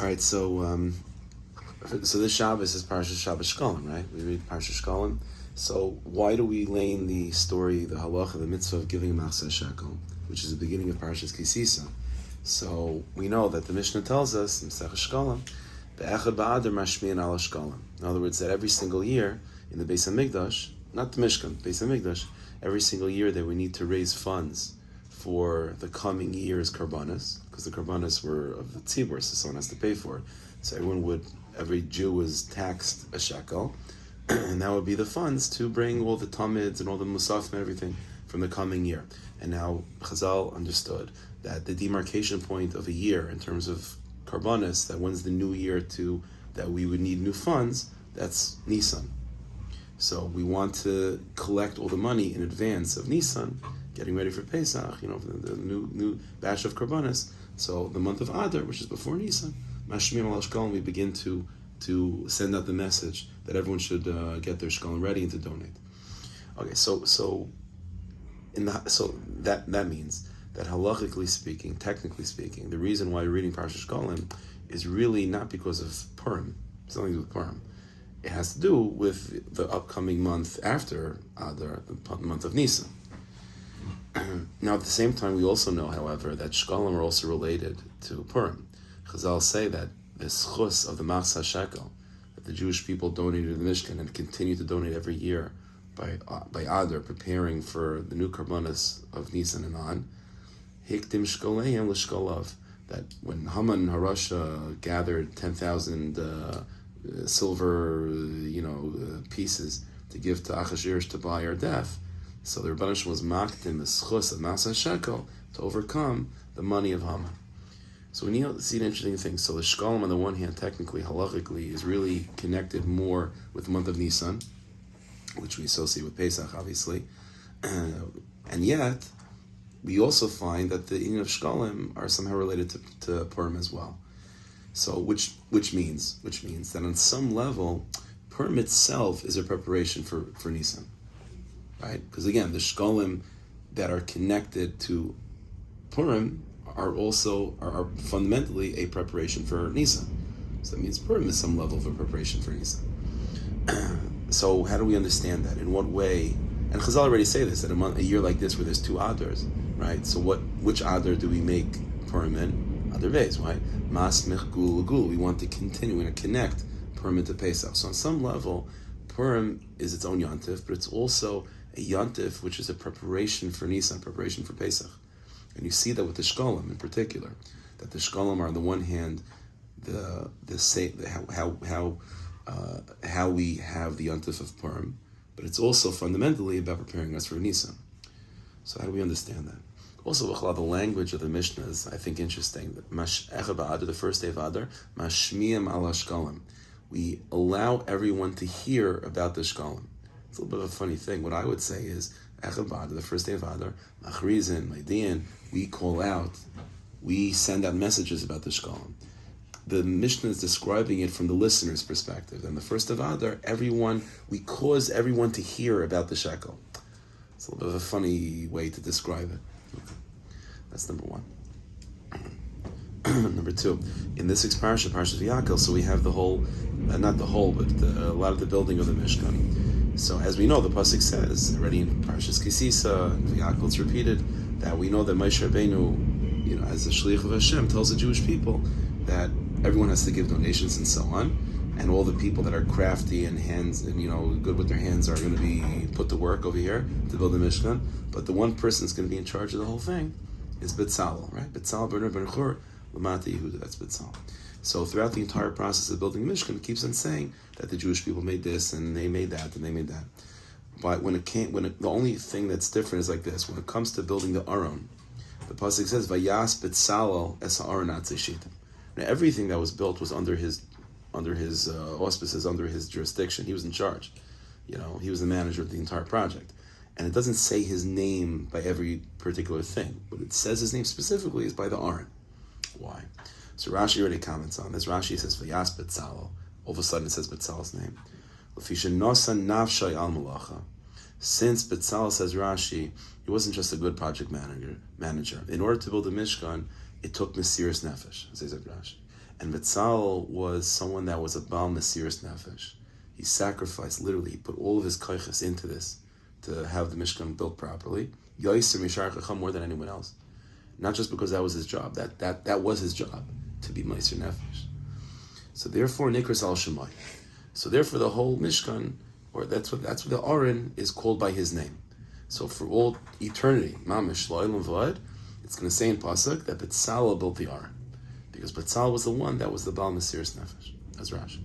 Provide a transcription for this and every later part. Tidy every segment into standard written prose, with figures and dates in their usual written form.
right, so this Shabbos is Parshas Shekalim, right? We read Parshas Shekalim. So why do we lay in the story, the halacha, the mitzvah of giving a machzah shekel, which is the beginning of Parshas Kisisa? So we know that the Mishnah tells us in Pesach Shekalim, be'echad ba'adar mashmiyan ala Shekalim. In other words, that every single year in the Beis HaMikdash, not the Mishkan, Beis HaMikdash, every single year they would need to raise funds for the coming year's karbanos, because the karbanos were of the tzibur, so someone has to pay for it. So every Jew was taxed a shekel, and that would be the funds to bring all the tamids and all the musaf and everything from the coming year. And now Chazal understood that the demarcation point of a year in terms of karbanos, that when's the new year that we would need new funds, that's Nisan. So we want to collect all the money in advance of Nisan, getting ready for Pesach, for the new batch of karbanos. So the month of Adar, which is before Nisan, Mashmim al Shekalim, we begin to send out the message that everyone should get their Shekalim ready and to donate. Okay, so that means that halachically speaking, technically speaking, the reason why we're reading Parshas Shekalim is really not because of Purim. It's nothing to do with Purim. It has to do with the upcoming month after Adar, the month of Nisan. Now, at the same time, we also know, however, that Shekalim are also related to Purim. Chazal say that the schus of the machzah shekel, that the Jewish people donated to the Mishkan and continue to donate every year by Adar, preparing for the new karbanos of Nisan and on, hiktim shkoleihem l'shkolav, that when Haman and Harasha gathered 10,000 silver, pieces to give to Achashverosh to buy our death, so the Rebbeinu was maktim the schus of machzah shekel to overcome the money of Haman. So we need to see an interesting thing. So the Shekalim, on the one hand, technically, halachically, is really connected more with the month of Nisan, which we associate with Pesach, obviously. And yet, we also find that the Inyan of Shekalim are somehow related to Purim as well. So, which means that on some level, Purim itself is a preparation for Nisan, right? Because again, the Shekalim that are connected to Purim are fundamentally a preparation for Nisan. So that means Purim is some level of a preparation for Nisan. So how do we understand that? In what way? And Chazal already say this, that a year like this where there's two Adars, right? So which Adar do we make Purim in? Adar Beis, right? Mas Mech Gul Gul. We want to continue, we want to connect Purim into Pesach. So on some level, Purim is its own Yontif, but it's also a Yontif which is a preparation for Nisan, preparation for Pesach. And you see that with the Shekalim in particular, that the Shekalim are on the one hand how we have the Yontif of Purim, but it's also fundamentally about preparing us for Nisan. So how do we understand that? Also, the language of the Mishnah is, I think, interesting. The first day of Adar, Mashmiyam ala Shekalim. We allow everyone to hear about the Shekalim. It's a little bit of a funny thing. What I would say is, the first day of Adar, Machrizin, Maidian, we call out, we send out messages about the Shekalim. The Mishnah is describing it from the listener's perspective. And the first of Adar, we cause everyone to hear about the shekel. It's a little bit of a funny way to describe it. Okay. That's number one. Number two, in this Parshas Vayakhel, so we have the whole, not the whole, but a lot of the building of the Mishkan. So as we know, the Pasuk says, already in Parshas Kisisa, Vayakhel, it's repeated, that we know that Moshe Rabbeinu, as the Shliach of Hashem, tells the Jewish people that everyone has to give donations and so on, and all the people that are crafty and hands and good with their hands are going to be put to work over here to build the Mishkan. But the one person that's going to be in charge of the whole thing is Betzalel, right? Betzalel ben Chur, Lamata Yehuda, that's Betzalel. So throughout the entire process of building the Mishkan, it keeps on saying that the Jewish people made this and they made that and they made that. But the only thing that's different is like this: when it comes to building the Aron, the pasuk says, "Vayas Betzalel es ha'aron atzei." Now everything that was built was under his auspices, under his jurisdiction. He was in charge. He was the manager of the entire project. And it doesn't say his name by every particular thing. But it says his name specifically is by the Aron. Why? So Rashi already comments on this. Rashi says, Vayas Betzalel. All of a sudden it says Betzalel's name. Since Betzalel, says Rashi, he wasn't just a good project manager. In order to build a Mishkan, it took Mesiras Nefesh, says Rashi. And Betzalel was someone that was a Baal Mesiras Nefesh. He sacrificed, literally, he put all of his koiches into this to have the Mishkan built properly. Yossi Mishar Chacham more than anyone else. Not just because that was his job, that was his job, to be Meiser Nefesh. So therefore, Nikras al Shemai. So therefore, the whole Mishkan, or that's what the Aron is called by his name. So for all eternity, Mamish Lo'ilam V'ad, it's going to say in Pesach that Betzalel built the Aron, because Betzalel was the one that was the Baal Mesiras Nefesh. That's Rashi.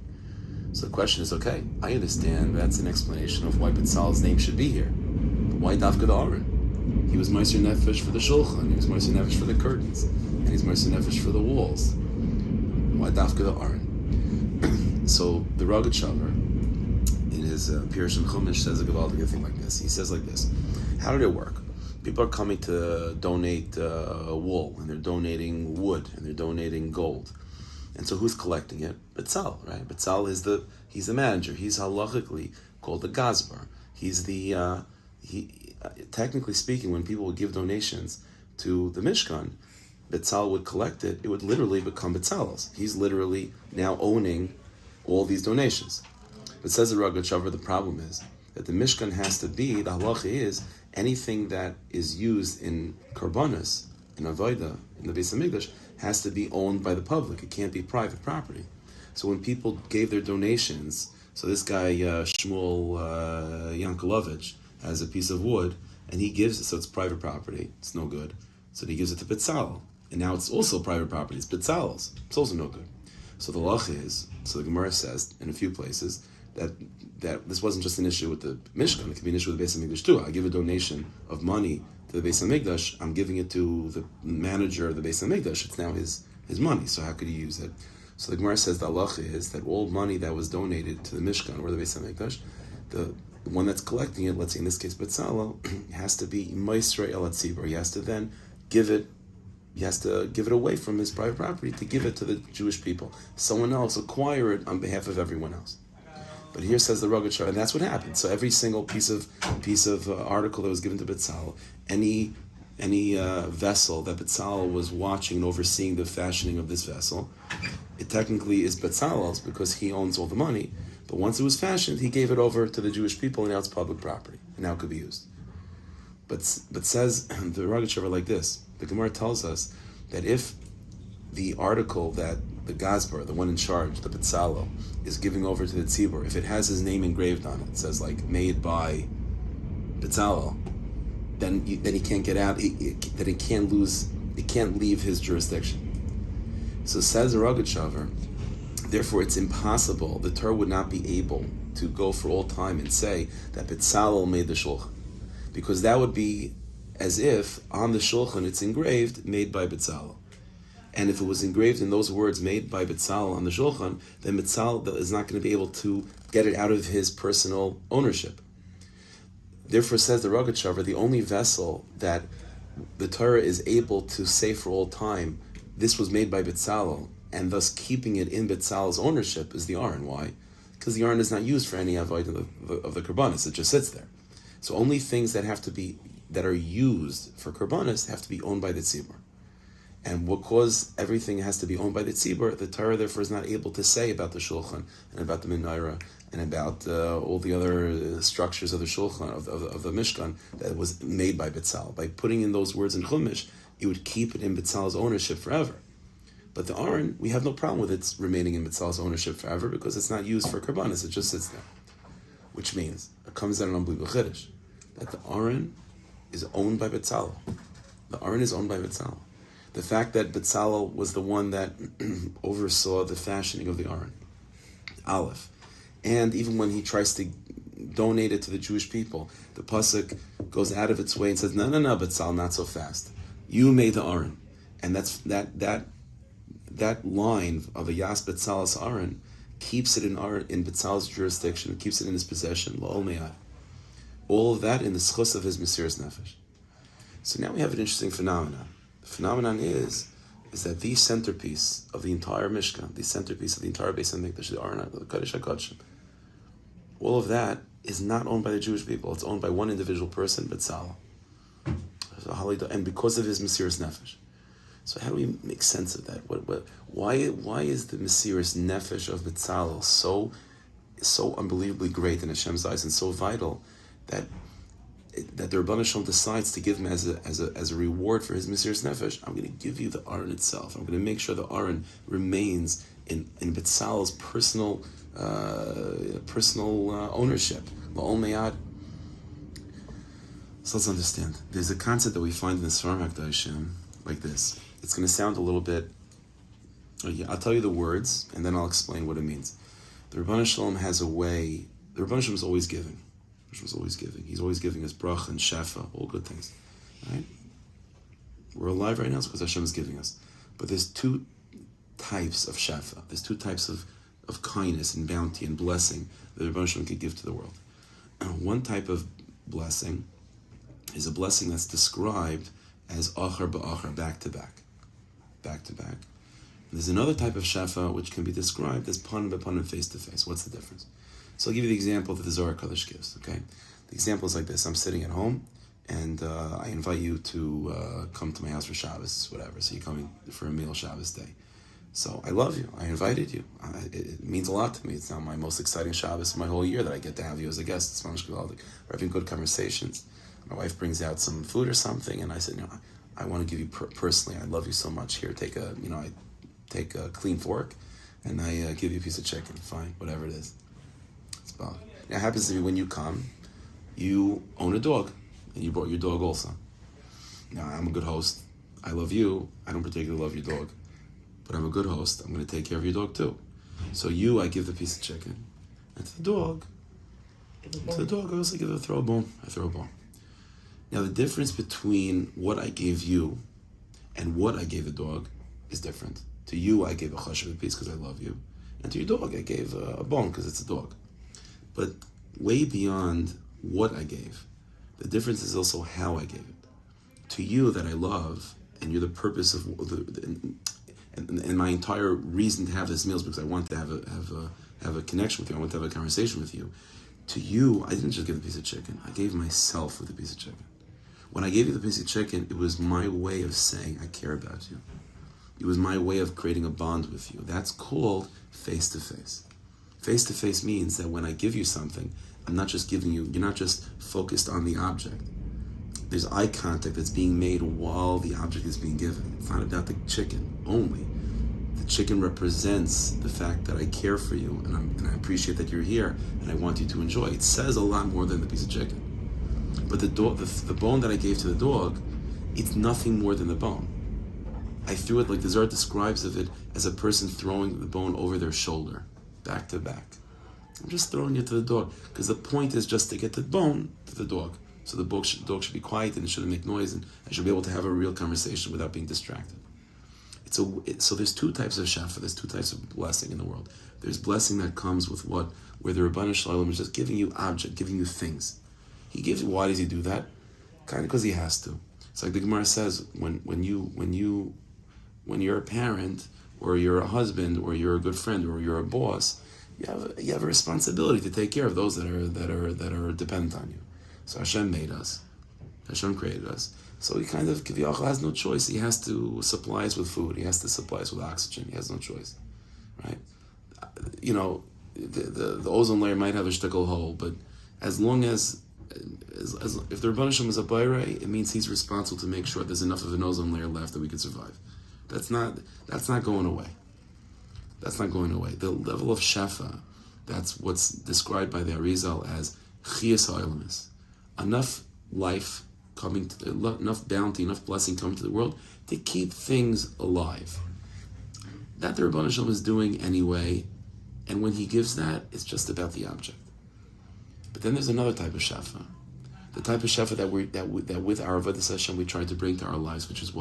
So the question is, okay, I understand that's an explanation of why Betzalel's name should be here. But why Dafka the Aron? He was Meiser Nefesh for the Shulchan, he was Meiser Nefesh for the curtains, and he's Meiser Nefesh for the walls. Why Dafka the Aron? So the Rogatchover, in his Pirush and Chumash, says a gewaldige thing like this. He says like this: how did it work? People are coming to donate wool, and they're donating wood, and they're donating gold. And so who's collecting it? Betzalel, right? Betzalel is he's the manager. He's halachically called the gazbar. He's technically speaking, when people would give donations to the Mishkan, Betzalel would collect it. It would literally become Betzalel's. He's literally now owning all these donations. But says the Rogatchover, the problem is that the Mishkan has to be, the halacha is, anything that is used in Karbanos, in Avodah, in the Beis HaMikdash, has to be owned by the public. It can't be private property. So when people gave their donations, so this guy, Shmuel Yankelovich, has a piece of wood, and he gives it, so it's private property, it's no good. So he gives it to Betzalel, and now it's also private property, it's Betzalel's, it's also no good. So the lach is, so the Gemara says in a few places, that this wasn't just an issue with the Mishkan, it could be an issue with the Beis HaMikdash too. I give a donation of money to the Beis HaMikdash, I'm giving it to the manager of the Beis HaMikdash, it's now his money, so how could he use it? So the Gemara says the halacha is that all money that was donated to the Mishkan or the Beis HaMikdash, the one that's collecting it, let's say in this case Betzalel, has to be Meisrei El Hatzibur. He has to then give it away from his private property to give it to the Jewish people. Someone else acquire it on behalf of everyone else. But here says the Rogatchover, and that's what happened. So every single piece of article that was given to Betzalel, any vessel that Betzalel was watching and overseeing the fashioning of this vessel, it technically is Betzalel's because he owns all the money. But once it was fashioned, he gave it over to the Jewish people, and now it's public property, and now it could be used. But says the Rogatchover like this: the Gemara tells us that if the article that the Gazbar, the one in charge, the Betzalel, is giving over to the Tzibur, if it has his name engraved on it, it says like made by Betzalel, then he can't get out. That it can't leave his jurisdiction. So says the Rogatchover, therefore it's impossible. The Torah would not be able to go for all time and say that Betzalel made the shulchan, because that would be as if on the shulchan it's engraved made by Betzalel. And if it was engraved in those words made by Betzalel on the shulchan, then Betzalel is not going to be able to get it out of his personal ownership. Therefore, says the Rogatchover, the only vessel that the Torah is able to say for all time, this was made by Betzalel, and thus keeping it in Betzalel's ownership, is the Aron. Why? Because the Aron is not used for any avodah of the Karbanos, it just sits there. So only things that are used for Karbanos have to be owned by the Tzibur. And because everything has to be owned by the Tzibur, the Torah therefore is not able to say about the Shulchan and about the Menorah and about all the other structures of the Shulchan, of the Mishkan, that was made by Betzalel. By putting in those words in Chumash, it would keep it in Betzalel's ownership forever. But the Aron, we have no problem with it remaining in Betzalel's ownership forever because it's not used for Karbanos, it just sits there. Which means, it comes out an unbelievable chiddush, that the Aron is owned by Betzalel. The Aron is owned by Betzalel. The fact that Betzalel was the one that oversaw the fashioning of the Aron, Aleph, and even when he tries to donate it to the Jewish people, the Pasuk goes out of its way and says, no, Betzalel, not so fast. You made the Aron. And that's that line of a Yas Betzalel's Aron keeps it in Betzalel's jurisdiction, keeps it in his possession, La'ol Me'ad. All of that in the schus of his Mesiras Nefesh. So now we have an interesting phenomenon. The phenomenon is that the centerpiece of the entire Mishkan, the centerpiece of the entire Beis HaMikdash, the Aron, the Kodesh HaKodeshim, all of that is not owned by the Jewish people. It's owned by one individual person, Betzalel. And because of his Mesiras Nefesh. So how do we make sense of that? Why is the Mesiris Nefesh of Betzalel so unbelievably great in Hashem's eyes and so vital that the Rebbeinu Shalom decides to give him as a reward for his Mesiris Nefesh? I'm going to give you the Aron itself. I'm going to make sure the Aron remains in Betzalel's personal ownership. La'ol Meyad. So let's understand. There's a concept that we find in the Svarim HaKadoshim like this. It's going to sound a little bit. I'll tell you the words, and then I'll explain what it means. The Rebbeinu Shalom has a way. The Rebbeinu Shalom is always giving. He's always giving us bracha and shefa, all good things. Right? We're alive right now because Hashem is giving us. But there's two types of shefa. There's two types of kindness and bounty and blessing that the Rebbeinu Shalom can give to the world. One type of blessing is a blessing that's described as achar ba'achar, back to back. And there's another type of shefa which can be described as panim b'panim, face to face. What's the difference? So I'll give you the example that the Zohar Kodesh gives. Okay, the example is like this: I'm sitting at home, and I invite you to come to my house for Shabbos, whatever. So you're coming for a meal Shabbos day. So I love you. I invited you. It means a lot to me. It's now my most exciting Shabbos in my whole year that I get to have you as a guest. It's mamish gewaldig. We're having good conversations. My wife brings out some food or something, and I said, I want to give you personally. I love you so much. Here, I take a clean fork, and I give you a piece of chicken. Fine, whatever it is. It's about. Now, it happens to be when you come, you own a dog, and you brought your dog also. Now, I'm a good host. I love you. I don't particularly love your dog, but I'm a good host. I'm going to take care of your dog too. So I give the piece of chicken, and to the dog, I also throw a bone. I throw a bone. Now, the difference between what I gave you and what I gave the dog is different. To you, I gave a chashuv piece because I love you. And to your dog, I gave a bone because it's a dog. But way beyond what I gave, the difference is also how I gave it. To you that I love, and you're the purpose of and my entire reason to have this meal is because I want to have a connection with you. I want to have a conversation with you. To you, I didn't just give a piece of chicken. I gave myself with a piece of chicken. When I gave you the piece of chicken, it was my way of saying I care about you. It was my way of creating a bond with you. That's called face-to-face. Face-to-face means that when I give you something, I'm not just giving you, you're not just focused on the object. There's eye contact that's being made while the object is being given. It's not about the chicken only. The chicken represents the fact that I care for you and I appreciate that you're here and I want you to enjoy. It says a lot more than the piece of chicken. But the bone that I gave to the dog, it's nothing more than the bone. I threw it, like the Zohar describes of it, as a person throwing the bone over their shoulder, back to back. I'm just throwing it to the dog, because the point is just to get the bone to the dog. So the dog should be quiet and it shouldn't make noise, and I should be able to have a real conversation without being distracted. So there's two types of shafa, there's two types of blessing in the world. There's blessing that comes with where the Rebbeinu Shalom is just giving you object, giving you things. He gives you. Why does he do that? Kind of because he has to. It's like the Gemara says, when you're a parent, or you're a husband, or you're a good friend, or you're a boss, you have a responsibility to take care of those that are dependent on you. So Hashem made us. Hashem created us. So he kind of, Vayakhel has no choice. He has to supply us with food. He has to supply us with oxygen. He has no choice, right? The ozone layer might have a shtickle hole, but as long as if the Rebbeinu Shalom is a bayrei, it means he's responsible to make sure there's enough of an ozone layer left that we can survive. That's not going away. That's not going away. The level of shefa, that's what's described by the Arizal as chiyas ha'olamis. Enough life coming to enough bounty, enough blessing coming to the world to keep things alive. That the Rebbeinu Shalom is doing anyway, and when he gives that, it's just about the object. But then there's another type of shefa, the type of shefa that with our avodas Hashem we try to bring to our lives, which is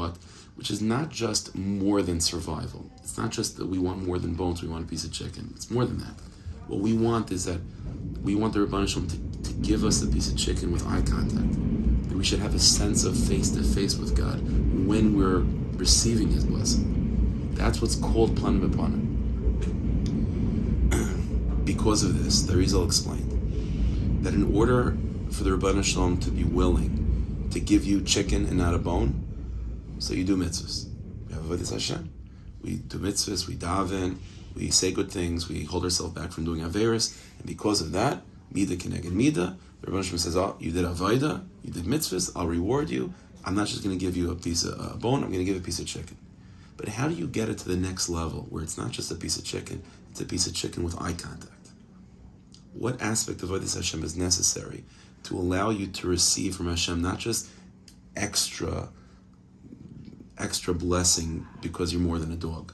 not just more than survival. It's not just that we want more than bones, we want a piece of chicken. It's more than that. What we want is that we want the Rebbeinu Shalom to give us a piece of chicken with eye contact. That we should have a sense of face-to-face with God when we're receiving His blessing. That's what's called panim b'panim. Because of this, the Arizal explained that in order for the Rebbeinu Shalom to be willing to give you chicken and not a bone, so you do mitzvahs. You avodas Hashem. We do mitzvahs, we daven, we say good things, we hold ourselves back from doing averis, and because of that, mida keneged mida, the Rebbe Hashem says, oh, you did avodah, you did mitzvahs, I'll reward you. I'm not just going to give you a piece of bone, I'm going to give you a piece of chicken. But how do you get it to the next level, where it's not just a piece of chicken, it's a piece of chicken with eye contact? What aspect of avodas Hashem is necessary to allow you to receive from Hashem not just extra blessing because you're more than a dog,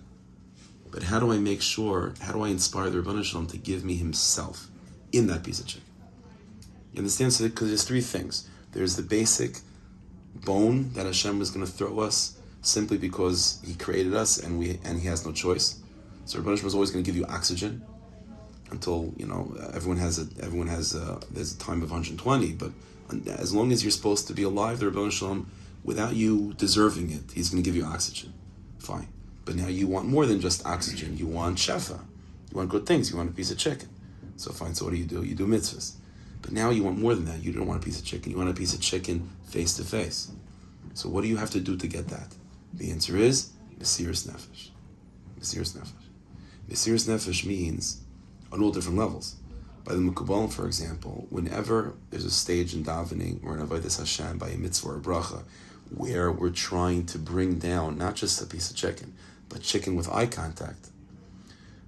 but how do I make sure, how do I inspire the Rebbeinu Shalom to give me himself in that piece of chicken? You understand? So because there's three things. There's the basic bone that Hashem was going to throw us simply because he created us and he has no choice. So Rebbeinu Shalom is always going to give you oxygen until, everyone has there's a time of 120, but as long as you're supposed to be alive, the Rebbeinu Shalom, without you deserving it, he's going to give you oxygen. Fine. But now you want more than just oxygen. You want shefa. You want good things. You want a piece of chicken. So fine. So what do? You do mitzvahs. But now you want more than that. You don't want a piece of chicken. You want a piece of chicken face to face. So what do you have to do to get that? The answer is Mesiras Nefesh. Mesiras Nefesh. Mesiras Nefesh means on all different levels. By the Mekubalim, for example, whenever there's a stage in davening or in avodas Hashem by a mitzvah or a bracha, where we're trying to bring down not just a piece of chicken, but chicken with eye contact.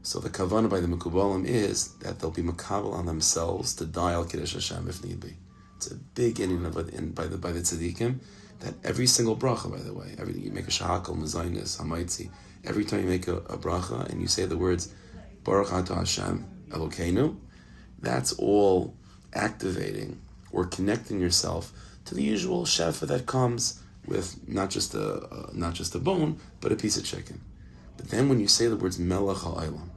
So the kavanah by the Mekubalim is that they'll be makabel on themselves to die al kiddush Hashem if need be. It's a big inyan by the tzaddikim that every single bracha, by the way, everything you make a shahakal, mezainis, hamaitzi, every time you make a bracha and you say the words Baruch Atah Hashem Elokeinu, that's all activating or connecting yourself to the usual shefa that comes with not just a bone, but a piece of chicken. But then when you say the words Melech HaOlam,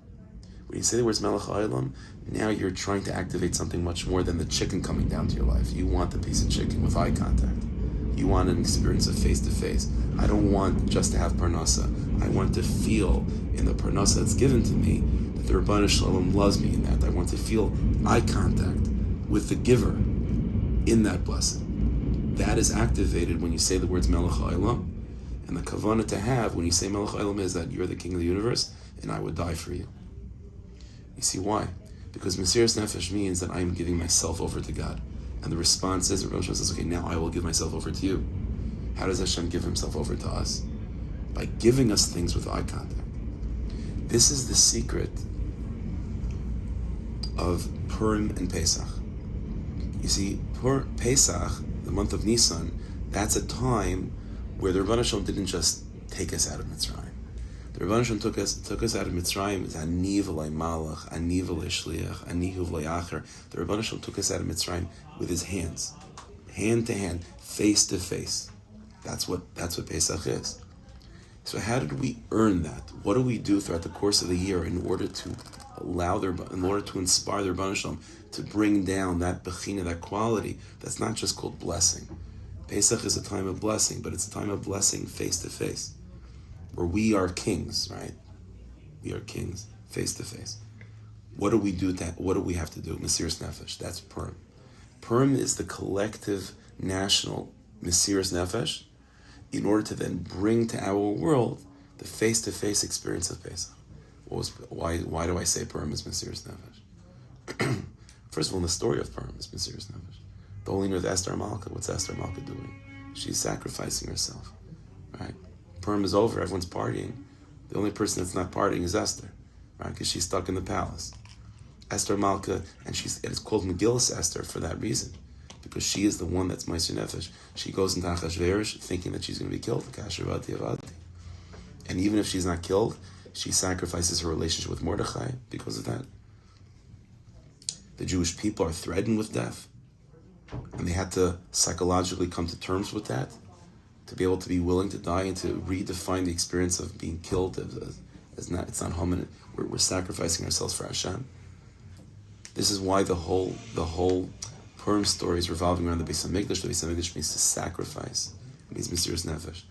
now you're trying to activate something much more than the chicken coming down to your life. You want the piece of chicken with eye contact. You want an experience of face-to-face. I don't want just to have parnasa. I want to feel in the parnasa that's given to me that the Rebbeinu Shalom loves me in that. I want to feel eye contact with the giver in that blessing. That is activated when you say the words Melech HaOlam. And the kavanah to have when you say Melech HaOlam is that you're the king of the universe and I would die for you. You see why? Because Mesiras Nefesh means that I am giving myself over to God. And the response is, Rebbe Hashem says, okay, now I will give myself over to you. How does Hashem give himself over to us? By giving us things with eye contact. This is the secret of Purim and Pesach. You see, Pesach, the month of Nisan, that's a time where the Rebbeinu Shalom didn't just take us out of Mitzrayim. The Rebbeinu Shalom took us out of Mitzrayim as Ani v'lei malach, Ani v'lei shliach, Ani v'lei acher. The Rebbeinu Shalom took us out of Mitzrayim with his hands, hand to hand, face to face. That's what Pesach is. So how did we earn that? What do we do throughout the course of the year in order to inspire the Rebbeinu Shalom to bring down that bechina, that quality that's not just called blessing? Pesach is a time of blessing, but it's a time of blessing face to face, where we are kings, right? We are kings face to face. What do we do? What do we have to do? Mesiras Nefesh. That's Purim. Purim is the collective national Mesiras Nefesh in order to then bring to our world the face-to-face experience of Pesach. Why do I say Purim is Mesiras Nefesh? First of all, in the story of Purim is Mesiras Nefesh. The holy name of Esther Malka. What's Esther Malka doing? She's sacrificing herself, right? Purim is over. Everyone's partying. The only person that's not partying is Esther, right? Because she's stuck in the palace. Esther Malka, and it's called Megillas Esther for that reason, because she is the one that's Meiser Nefesh. She goes into Achashverosh thinking that she's going to be killed. And even if she's not killed, she sacrifices her relationship with Mordechai because of that. The Jewish people are threatened with death, and they had to psychologically come to terms with that, to be able to be willing to die and to redefine the experience of being killed as not, it's not hominid. We're sacrificing ourselves for Hashem. This is why the whole Purim story is revolving around the Beis HaMikdash. The Beis HaMikdash means to sacrifice. It means Mesiras Nefesh.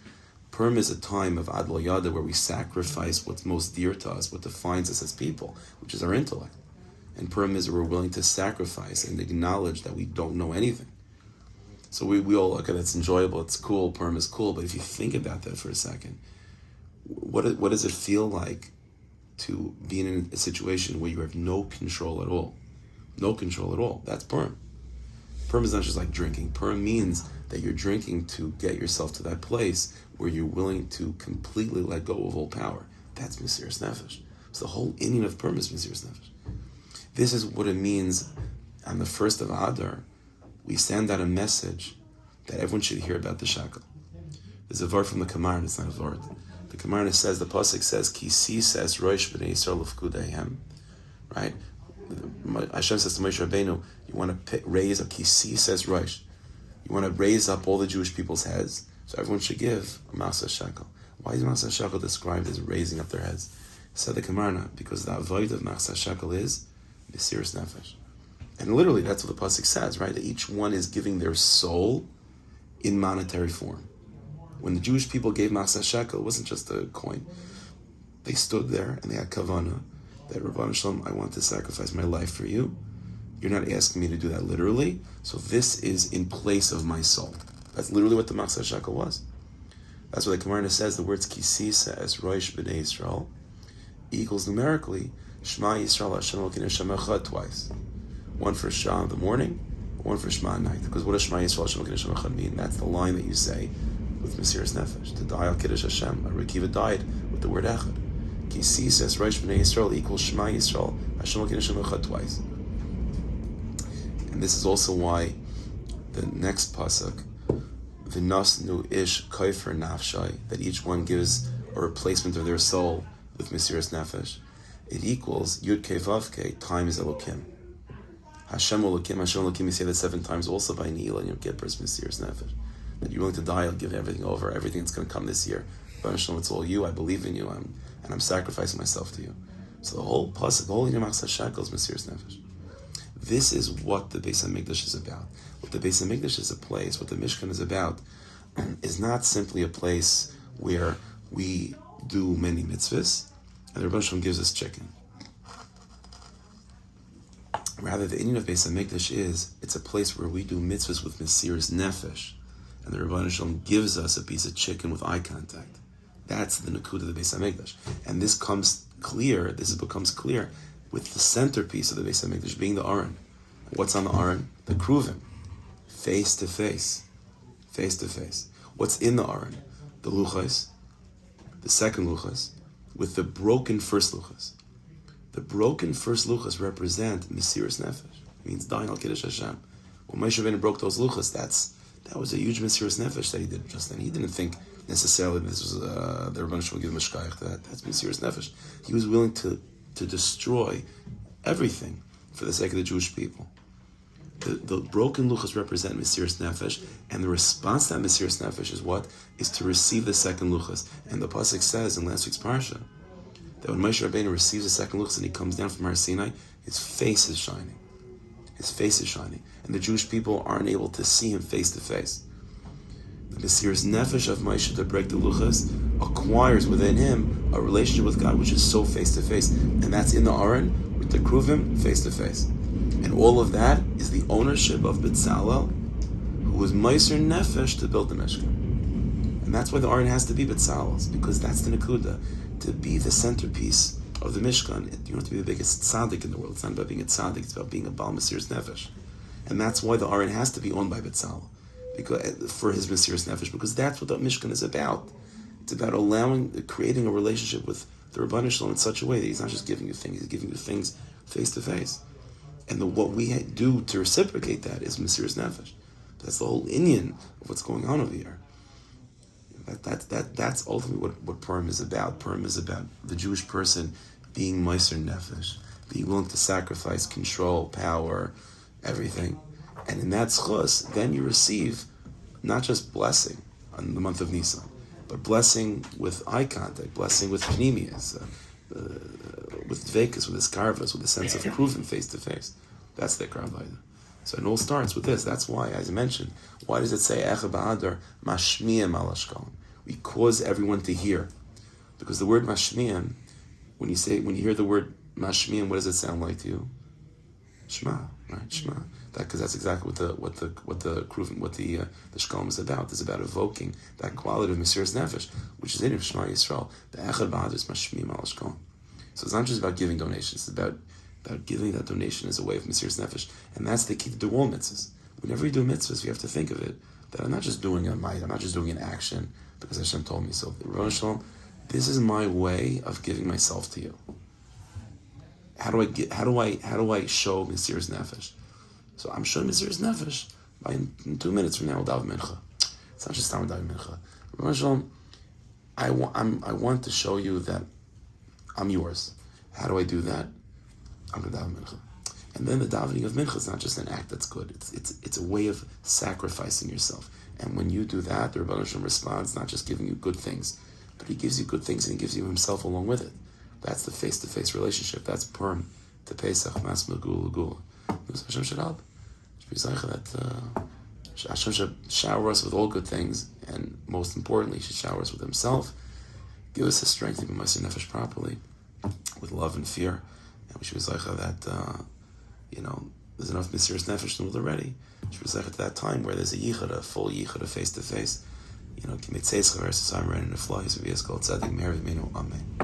Purim is a time of Ad Lo Yada where we sacrifice what's most dear to us, what defines us as people, which is our intellect. And Purim is where we're willing to sacrifice and acknowledge that we don't know anything. So we all look at it, it's enjoyable, it's cool, Purim is cool, but if you think about that for a second, what does it feel like to be in a situation where you have no control at all? No control at all. That's Purim. Purim is not just like drinking. Purim means that you're drinking to get yourself to that place where you're willing to completely let go of all power. That's Mesiras Nefesh. So the whole inyan of Purim is Mesiras Nefesh. This is what it means on the 1st of Adar. We send out a message that everyone should hear about the Shekel. There's a word from the Kamarna, it's not a word. The Kamarna says, the Pasuk says, Ki si says, Rosh b'nei Yisrael l'fkudehem. Right? Hashem says to Moshe Rabbeinu, you want to raise up, Ki si says Rosh. You want to raise up all the Jewish people's heads, so everyone should give a Masa Shekel. Why is Masa Shekel described as raising up their heads? Said the Kamarna, because the avoid of Masa Shekel is Mesiras Nefesh. And literally, that's what the Pasuk says, right? That each one is giving their soul in monetary form. When the Jewish people gave Masa Shekel, it wasn't just a coin. They stood there and they had Kavanah, that Rabban Shalom, I want to sacrifice my life for you. You're not asking me to do that literally, so this is in place of my soul. That's literally what the Masa Shekel was. That's what the Kamarna says, the words Kisisa es Rosh b'nei Yisrael equals numerically Shema Yisrael Hashem Elokeinu Hashem Echad twice. One for Shema in the morning, one for Shema at night. Because what does Shema Yisrael Hashem Elokeinu Hashem Echad mean? That's the line that you say with Mesiras Nefesh. To die al Kiddush Hashem. Rekiva died with the word Echad. Kisisa es Rosh b'nei Yisrael equals Shema Yisrael Hashem Elokeinu Hashem Echad twice. And this is also why the next pasuk, v'nosnu ish kofer nafshai, that each one gives a replacement of their soul with Mesiras Nefesh, it equals Yud Kei Vav Kei times Elokim. Hashem Elokim, you say that 7 times also by Neil and Yom Kippur's Mesiras Nefesh. That you're willing to die, I'll give everything over, everything that's going to come this year. But Hashem, it's all you, I believe in you, and I'm sacrificing myself to you. So the whole pasuk, the whole Yom HaShekel is Mesiras Nefesh. This is what the Beis HaMikdash is about. What the Beis HaMikdash is a place, what the Mishkan is about, is not simply a place where we do many mitzvahs, and the Rebbe Shalom gives us chicken. Rather, the inyan of Beis HaMikdash is, it's a place where we do mitzvahs with Mesiras Nefesh, and the Rebbe Shalom gives us a piece of chicken with eye contact. That's the Nakud of the Beis HaMikdash. And this becomes clear with the centerpiece of the Beis HaMikdash being the Aron. What's on the Aron? The Kruvim. Face to face. Face to face. What's in the Aron? The Luchas, the second Luchas, with the broken first Luchas. The broken first Luchas represent Mesiras Nefesh. It means dying al Kiddush Hashem. When Moshe Rabbeinu broke those Luchas, that was a huge Mesiras Nefesh that he did just then. He didn't think necessarily this was the Rebbeinu Shalom give him a shkayach. That's Mesiras Nefesh. He was willing to destroy everything for the sake of the Jewish people. The broken luchas represent Mesiras Nefesh, and the response to that Mesiras Nefesh is what? Is to receive the second luchas. And the pasuk says in last week's parsha that when Moshe Rabbeinu receives the second luchas and he comes down from Har Sinai, his face is shining. His face is shining. And the Jewish people aren't able to see him face to face. The Mesiras Nefesh of Moshe to break the luchas acquires within him a relationship with God which is so face to face, and that's in the Aron with the Kruvim face to face. And all of that is the ownership of B'Tzalel, who was Meiser Nefesh to build the Mishkan. And that's why the Aron has to be B'Tzalel's, because that's the Nakuda, to be the centerpiece of the Mishkan. You don't have to be the biggest tzaddik in the world. It's not about being a tzaddik, it's about being a Baal Mesiras Nefesh. And that's why the Aron has to be owned by B'Tzalel, because for his Mesiras Nefesh, because that's what the Mishkan is about. It's about creating a relationship with the Rebbeinu Shalom in such a way that he's not just giving you things, he's giving you things face to face. And what we do to reciprocate that is Mesiras Nefesh. That's the whole inyan of what's going on over here. That's ultimately what Purim is about. Purim is about the Jewish person being Meiser Nefesh, being willing to sacrifice control, power, everything. And in that schus, then you receive not just blessing on the month of Nisan, but blessing with eye contact, blessing with pnimius, with dvekas, with iskarvas, with a sense of kruvim face to face. That's the Karavaida. So it all starts with this. That's why, as I mentioned, why does it say Echa Ba'adar Mashmiyam al Shekalim? We cause everyone to hear, because the word Mashmiyam, when you hear the word Mashmiyam, what does it sound like to you? Shema, Right, Shema. Because that's exactly what the Shekalim is about. It's about evoking that quality of Mesiras Nefesh, which is in Shema Yisrael. The Echad B'Hadus Mashmim Al Shekalim. So it's not just about giving donations. It's about giving that donation as a way of Mesiras Nefesh, and that's the key to do all mitzvahs. Whenever you do mitzvahs, you have to think of it that I'm not just doing a might. I'm not just doing an action because Hashem told me so. This is my way of giving myself to you. How do I show Mesiras Nefesh? So I'm showing Mesiras Nefesh by in 2 minutes from now we'll daven mincha. It's not just time daven mincha. I want to show you that I'm yours. How do I do that? I'm going to daven mincha. And then the davening of mincha is not just an act that's good. It's a way of sacrificing yourself. And when you do that, the Rebbeinu Shalom responds, not just giving you good things, but he gives you good things and he gives you himself along with it. That's the face-to-face relationship. That's Purim to Pesach, Mas Megula Gula. Hashem should help. That Hashem should shower us with all good things, and most importantly, he should shower us with himself. Give us the strength to be Mesiras Nefesh properly, with love and fear. And we should be zeicha that, there's enough Mesiras Nefesh in the world already. We should be zeicha to that time where there's a yichud, a full yichud, a face-to-face. Kimitzeis chaver, so I'm ready to fly. So be as called tzedek, Mary, Amen.